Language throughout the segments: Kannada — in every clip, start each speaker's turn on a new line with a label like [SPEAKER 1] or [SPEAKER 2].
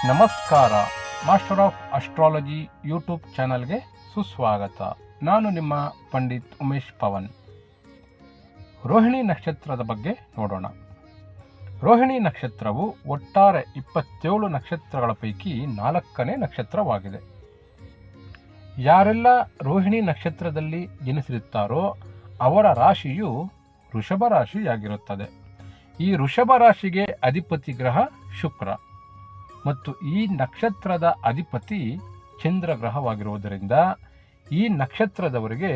[SPEAKER 1] ನಮಸ್ಕಾರ. ಮಾಸ್ಟರ್ ಆಫ್ ಅಸ್ಟ್ರಾಲಜಿ ಯೂಟ್ಯೂಬ್ ಚಾನಲ್ಗೆ ಸುಸ್ವಾಗತ. ನಾನು ನಿಮ್ಮ ಪಂಡಿತ್ ಉಮೇಶ್ ಪವನ್. ರೋಹಿಣಿ ನಕ್ಷತ್ರದ ಬಗ್ಗೆ ನೋಡೋಣ. ರೋಹಿಣಿ ನಕ್ಷತ್ರವು ಒಟ್ಟಾರೆ 27 ನಕ್ಷತ್ರಗಳ ಪೈಕಿ 4ನೇ ನಕ್ಷತ್ರವಾಗಿದೆ. ಯಾರೆಲ್ಲ ರೋಹಿಣಿ ನಕ್ಷತ್ರದಲ್ಲಿ ಜನಿಸಿರುತ್ತಾರೋ ಅವರ ರಾಶಿಯು ವೃಷಭ ರಾಶಿಯಾಗಿರುತ್ತದೆ. ಈ ವೃಷಭ ರಾಶಿಗೆ ಅಧಿಪತಿ ಗ್ರಹ ಶುಕ್ರ ಮತ್ತು ಈ ನಕ್ಷತ್ರದ ಅಧಿಪತಿ ಚಂದ್ರ ಗ್ರಹವಾಗಿರುವುದರಿಂದ ಈ ನಕ್ಷತ್ರದವರಿಗೆ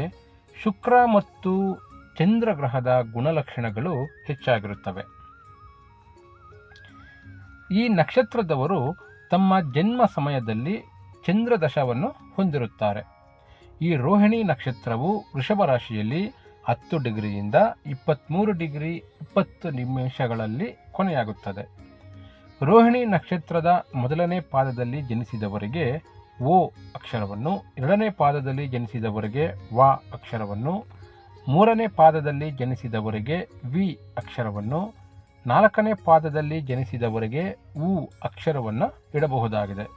[SPEAKER 1] ಶುಕ್ರ ಮತ್ತು ಚಂದ್ರ ಗ್ರಹದ ಗುಣಲಕ್ಷಣಗಳು ಹೆಚ್ಚಾಗಿರುತ್ತವೆ. ಈ ನಕ್ಷತ್ರದವರು ತಮ್ಮ ಜನ್ಮ ಸಮಯದಲ್ಲಿ ಚಂದ್ರ ದಶವನ್ನು ಹೊಂದಿರುತ್ತಾರೆ. ಈ ರೋಹಿಣಿ ನಕ್ಷತ್ರವು ವೃಷಭ ರಾಶಿಯಲ್ಲಿ 10 ಡಿಗ್ರಿಯಿಂದ 23 ಡಿಗ್ರಿ 20 ನಿಮಿಷಗಳಲ್ಲಿ ಕೊನೆಯಾಗುತ್ತದೆ. ರೋಹಿಣಿ ನಕ್ಷತ್ರದ ಮೊದಲನೇ ಪಾದದಲ್ಲಿ ಜನಿಸಿದವರಿಗೆ ಓ ಅಕ್ಷರವನ್ನು, 2ನೇ ಪಾದದಲ್ಲಿ ಜನಿಸಿದವರಿಗೆ ವ ಅಕ್ಷರವನ್ನು, 3ನೇ ಪಾದದಲ್ಲಿ ಜನಿಸಿದವರಿಗೆ ವಿ ಅಕ್ಷರವನ್ನು, 4ನೇ ಪಾದದಲ್ಲಿ ಜನಿಸಿದವರಿಗೆ ಉ ಅಕ್ಷರವನ್ನು ಇಡಬಹುದಾಗಿದೆ.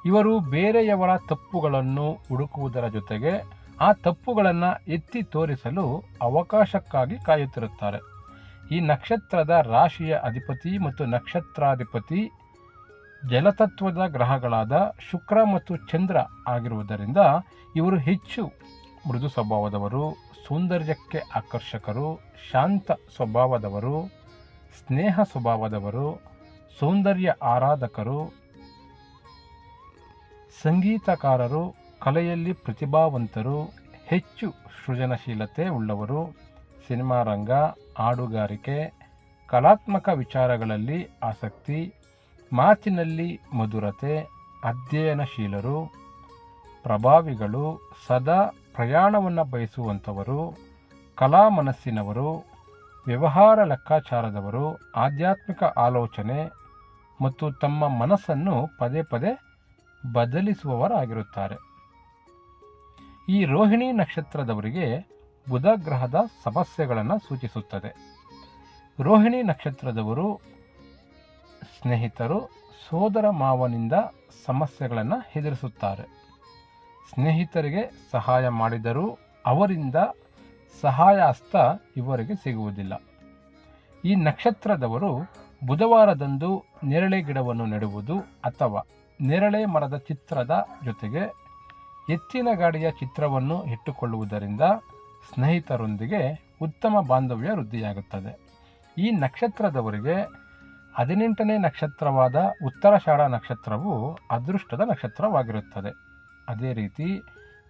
[SPEAKER 1] ಇವರು ಬೇರೆಯವರ ತಪ್ಪುಗಳನ್ನು ಹುಡುಕುವುದರ ಜೊತೆಗೆ ಆ ತಪ್ಪುಗಳನ್ನು ಎತ್ತಿ ತೋರಿಸಲು ಅವಕಾಶಕ್ಕಾಗಿ ಕಾಯುತ್ತಿರುತ್ತಾರೆ. ಈ ನಕ್ಷತ್ರದ ರಾಶಿಯ ಅಧಿಪತಿ ಮತ್ತು ನಕ್ಷತ್ರಾಧಿಪತಿ ಜಲತತ್ವದ ಗ್ರಹಗಳಾದ ಶುಕ್ರ ಮತ್ತು ಚಂದ್ರ ಆಗಿರುವುದರಿಂದ ಇವರು ಹೆಚ್ಚು ಮೃದು ಸ್ವಭಾವದವರು, ಸೌಂದರ್ಯಕ್ಕೆ ಆಕರ್ಷಕರು, ಶಾಂತ ಸ್ವಭಾವದವರು, ಸ್ನೇಹ ಸ್ವಭಾವದವರು, ಸೌಂದರ್ಯ ಆರಾಧಕರು, ಸಂಗೀತಕಾರರು, ಕಲೆಯಲ್ಲಿ ಪ್ರತಿಭಾವಂತರು, ಹೆಚ್ಚು ಸೃಜನಶೀಲತೆ ಉಳ್ಳವರು, ಸಿನಿಮಾ ರಂಗ, ಹಾಡುಗಾರಿಕೆ, ಕಲಾತ್ಮಕ ವಿಚಾರಗಳಲ್ಲಿ ಆಸಕ್ತಿ, ಮಾತಿನಲ್ಲಿ ಮಧುರತೆ, ಅಧ್ಯಯನಶೀಲರು, ಪ್ರಭಾವಿಗಳು, ಸದಾ ಪ್ರಯಾಣವನ್ನು ಬಯಸುವಂಥವರು, ಕಲಾ ಮನಸ್ಸಿನವರು, ವ್ಯವಹಾರ ಲೆಕ್ಕಾಚಾರದವರು, ಆಧ್ಯಾತ್ಮಿಕ ಆಲೋಚನೆ ಮತ್ತು ತಮ್ಮ ಮನಸ್ಸನ್ನು ಪದೇ ಪದೇ ಬದಲಿಸುವವರಾಗಿರುತ್ತಾರೆ. ಈ ರೋಹಿಣಿ ನಕ್ಷತ್ರದವರಿಗೆ ಬುಧ ಗ್ರಹದ ಸಮಸ್ಯೆಗಳನ್ನು ಸೂಚಿಸುತ್ತದೆ. ರೋಹಿಣಿ ನಕ್ಷತ್ರದವರು ಸ್ನೇಹಿತರು, ಸೋದರ ಮಾವನಿಂದ ಸಮಸ್ಯೆಗಳನ್ನು ಎದುರಿಸುತ್ತಾರೆ. ಸ್ನೇಹಿತರಿಗೆ ಸಹಾಯ ಮಾಡಿದರೂ ಅವರಿಂದ ಸಹಾಯ ಹಸ್ತ ಇವರಿಗೆ ಸಿಗುವುದಿಲ್ಲ. ಈ ನಕ್ಷತ್ರದವರು ಬುಧವಾರದಂದು ನೇರಳೆ ಗಿಡವನ್ನು ನೆಡುವುದು ಅಥವಾ ನೇರಳೆ ಮರದ ಚಿತ್ರದ ಜೊತೆಗೆ ಎತ್ತಿನ ಗಾಡಿಯ ಚಿತ್ರವನ್ನು ಇಟ್ಟುಕೊಳ್ಳುವುದರಿಂದ ಸ್ನೇಹಿತರೊಂದಿಗೆ ಉತ್ತಮ ಬಾಂಧವ್ಯ ವೃದ್ಧಿಯಾಗುತ್ತದೆ. ಈ ನಕ್ಷತ್ರದವರಿಗೆ 18ನೇ ನಕ್ಷತ್ರವಾದ ಉತ್ತರಾಷಾಢ ನಕ್ಷತ್ರವು ಅದೃಷ್ಟದ ನಕ್ಷತ್ರವಾಗಿರುತ್ತದೆ. ಅದೇ ರೀತಿ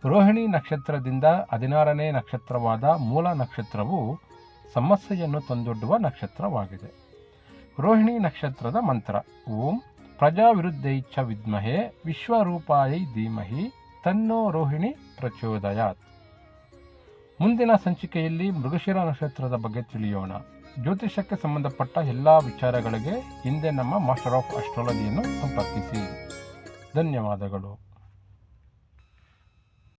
[SPEAKER 1] ರೋಹಿಣಿ ನಕ್ಷತ್ರದಿಂದ 16ನೇ ನಕ್ಷತ್ರವಾದ ಮೂಲ ನಕ್ಷತ್ರವು ಸಮಸ್ಯೆಯನ್ನು ತಂದೊಡ್ಡುವ ನಕ್ಷತ್ರವಾಗಿದೆ. ರೋಹಿಣಿ ನಕ್ಷತ್ರದ ಮಂತ್ರ: ಓಂ ಪ್ರಜಾವಿರುದ್ಧೈಚ್ಛ ವಿದ್ಮಹೇ ವಿಶ್ವರೂಪಾಯೈ ಧೀಮಹಿ ತನ್ನೋ ರೋಹಿಣಿ ಪ್ರಚೋದಯಾತ್. ಮುಂದಿನ ಸಂಚಿಕೆಯಲ್ಲಿ ಮೃಗಶಿರ ನಕ್ಷತ್ರದ ಬಗ್ಗೆ ತಿಳಿಯೋಣ. ಜ್ಯೋತಿಷಕ್ಕೆ ಸಂಬಂಧಪಟ್ಟ ಎಲ್ಲ ವಿಚಾರಗಳಿಗೆ ಹಿಂದೆ ನಮ್ಮ ಮಾಸ್ಟರ್ ಆಫ್ ಅಸ್ಟ್ರಾಲಜಿಯನ್ನು ಸಂಪರ್ಕಿಸಿ. ಧನ್ಯವಾದಗಳು.